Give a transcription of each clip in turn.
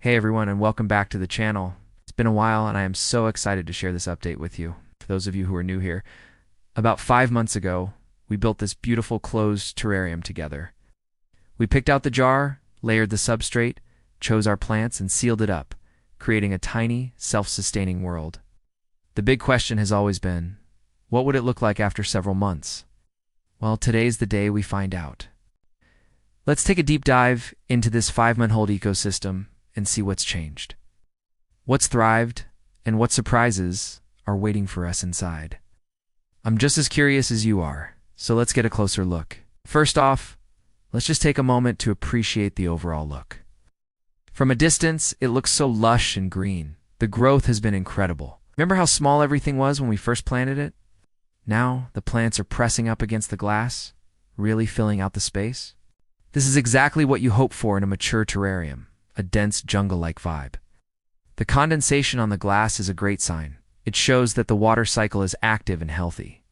Hey everyone, and welcome back to the channel. It's been a while and I am so excited to share this update with you. For those of you who are new here, about 5 months ago, we built this beautiful closed terrarium together. We picked out the jar, layered the substrate, chose our plants, and sealed it up, creating a tiny, self-sustaining world. The big question has always been, what would it look like after several months? Well, today's the day we find out. Let's take a deep dive into this 5-month-old ecosystem and see what's changed, what's thrived, and what surprises are waiting for us inside. I'm just as curious as you are, so let's get a closer look. First off, let's just take a moment to appreciate the overall look. From a distance, it looks so lush and green. The growth has been incredible. Remember how small everything was when we first planted it? Now, the plants are pressing up against the glass, really filling out the space. This is exactly what you hope for in a mature terrarium, a dense jungle-like vibe. The condensation on the glass is a great sign. It shows that the water cycle is active and healthy.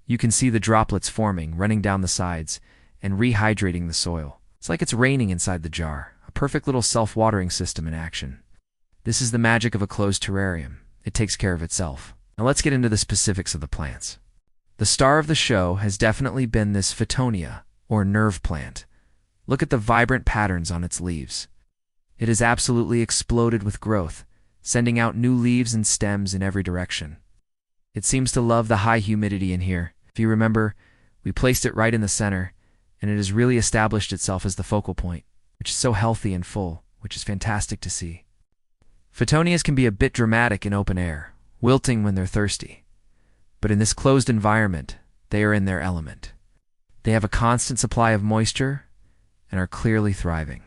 You can see the droplets forming, running down the sides, and rehydrating the soil. It's like it's raining inside the jar, a perfect little self-watering system in action. This is the magic of a closed terrarium. It takes care of itself. Now let's get into the specifics of the plants. The star of the show has definitely been this Fittonia, or nerve plant. Look at the vibrant patterns on its leaves. It has absolutely exploded with growth, sending out new leaves and stems in every direction. It seems to love the high humidity in here. If you remember, we placed it right in the center, and it has really established itself as the focal point, which is so healthy and full, which is fantastic to see. Fittonias can be a bit dramatic in open air, wilting when they're thirsty. But in this closed environment, they are in their element. They have a constant supply of moisture and are clearly thriving.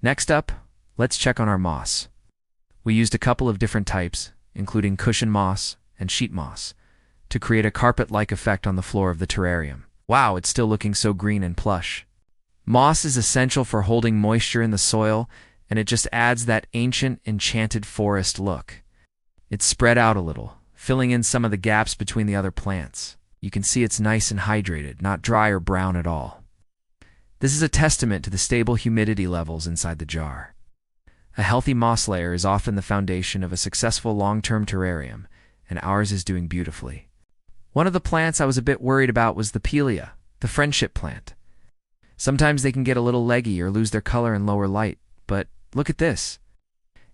Next up, let's check on our moss. We used a couple of different types, including cushion moss and sheet moss, to create a carpet-like effect on the floor of the terrarium. Wow, it's still looking so green and plush. Moss is essential for holding moisture in the soil, and it just adds that ancient, enchanted forest look. It's spread out a little, filling in some of the gaps between the other plants. You can see it's nice and hydrated, not dry or brown at all. This is a testament to the stable humidity levels inside the jar. A healthy moss layer is often the foundation of a successful long-term terrarium, and ours is doing beautifully. One of the plants I was a bit worried about was the Pelea, the friendship plant. Sometimes they can get a little leggy or lose their color in lower light, but look at this.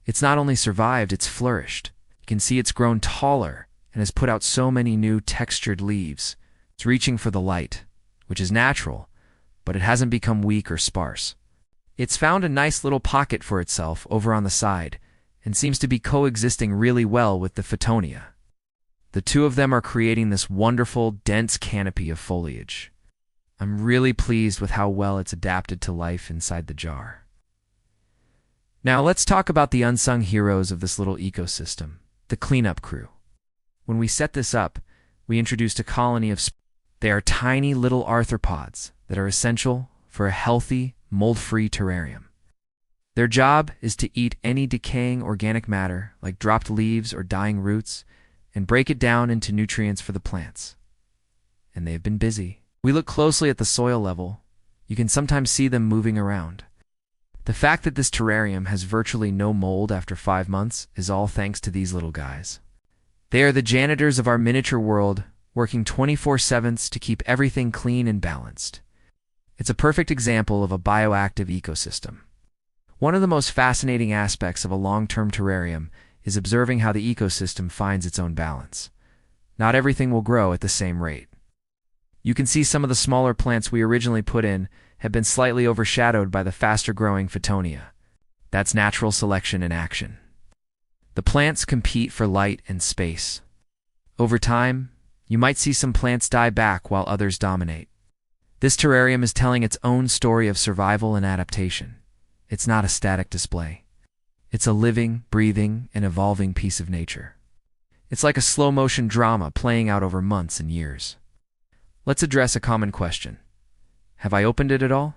It's not only survived, it's flourished. You can see it's grown taller and has put out so many new textured leaves. It's reaching for the light, which is natural, but it hasn't become weak or sparse. It's found a nice little pocket for itself over on the side and seems to be coexisting really well with the Fittonia. The two of them are creating this wonderful, dense canopy of foliage. I'm really pleased with how well it's adapted to life inside the jar. Now let's talk about the unsung heroes of this little ecosystem, the cleanup crew. When we set this up, we introduced a colony of They are tiny little arthropods that are essential for a healthy, mold-free terrarium. Their job is to eat any decaying organic matter, like dropped leaves or dying roots, and break it down into nutrients for the plants. And they have been busy. We look closely at the soil level. You can sometimes see them moving around. The fact that this terrarium has virtually no mold after 5 months is all thanks to these little guys. They are the janitors of our miniature world, working 24/7 to keep everything clean and balanced. It's a perfect example of a bioactive ecosystem. One of the most fascinating aspects of a long-term terrarium is observing how the ecosystem finds its own balance. Not everything will grow at the same rate. You can see some of the smaller plants we originally put in have been slightly overshadowed by the faster-growing Fittonia. That's natural selection in action. The plants compete for light and space. Over time, you might see some plants die back while others dominate. This terrarium is telling its own story of survival and adaptation. It's not a static display. It's a living, breathing, and evolving piece of nature. It's like a slow-motion drama playing out over months and years. Let's address a common question. Have I opened it at all?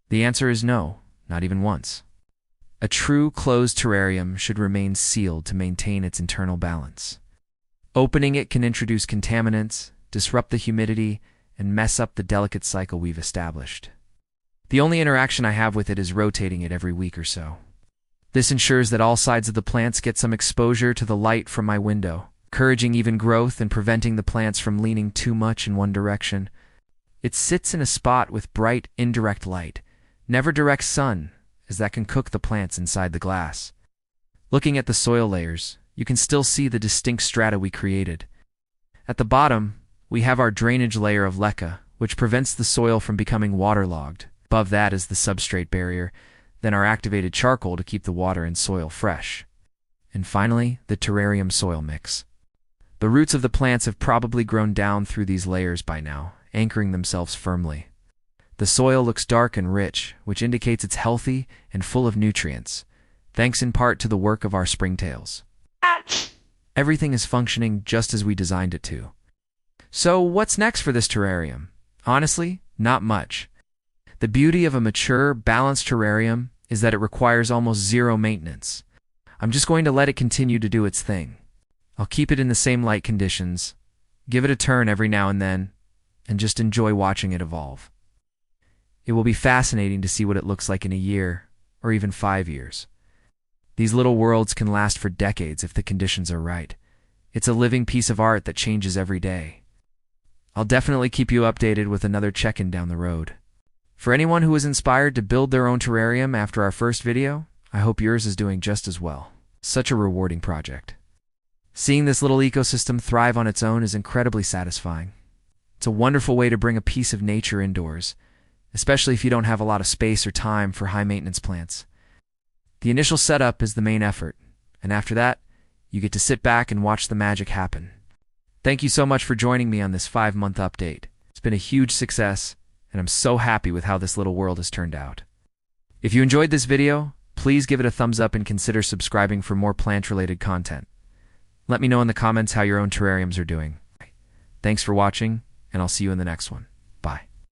The answer is no, not even once. A true closed terrarium should remain sealed to maintain its internal balance. Opening it can introduce contaminants, disrupt the humidity, and mess up the delicate cycle we've established. The only interaction I have with it is rotating it every week or so. This ensures that all sides of the plants get some exposure to the light from my window, encouraging even growth and preventing the plants from leaning too much in one direction. It sits in a spot with bright, indirect light, never direct sun, as that can cook the plants inside the glass. Looking at the soil layers, you can still see the distinct strata we created. At the bottom, we have our drainage layer of leca, which prevents the soil from becoming waterlogged. Above that is the substrate barrier, then our activated charcoal to keep the water and soil fresh. And finally, the terrarium soil mix. The roots of the plants have probably grown down through these layers by now, anchoring themselves firmly. The soil looks dark and rich, which indicates it's healthy and full of nutrients, thanks in part to the work of our springtails. Everything is functioning just as we designed it to. So what's next for this terrarium? Honestly, not much. The beauty of a mature, balanced terrarium is that it requires almost zero maintenance. I'm just going to let it continue to do its thing. I'll keep it in the same light conditions, give it a turn every now and then, and just enjoy watching it evolve. It will be fascinating to see what it looks like in a year, or even 5 years. These little worlds can last for decades if the conditions are right. It's a living piece of art that changes every day. I'll definitely keep you updated with another check-in down the road. For anyone who was inspired to build their own terrarium after our first video, I hope yours is doing just as well. Such a rewarding project. Seeing this little ecosystem thrive on its own is incredibly satisfying. It's a wonderful way to bring a piece of nature indoors, especially if you don't have a lot of space or time for high-maintenance plants. The initial setup is the main effort, and after that, you get to sit back and watch the magic happen. Thank you so much for joining me on this 5-month update. It's been a huge success, and I'm so happy with how this little world has turned out. If you enjoyed this video, please give it a thumbs up and consider subscribing for more plant-related content. Let me know in the comments how your own terrariums are doing. Thanks for watching, and I'll see you in the next one.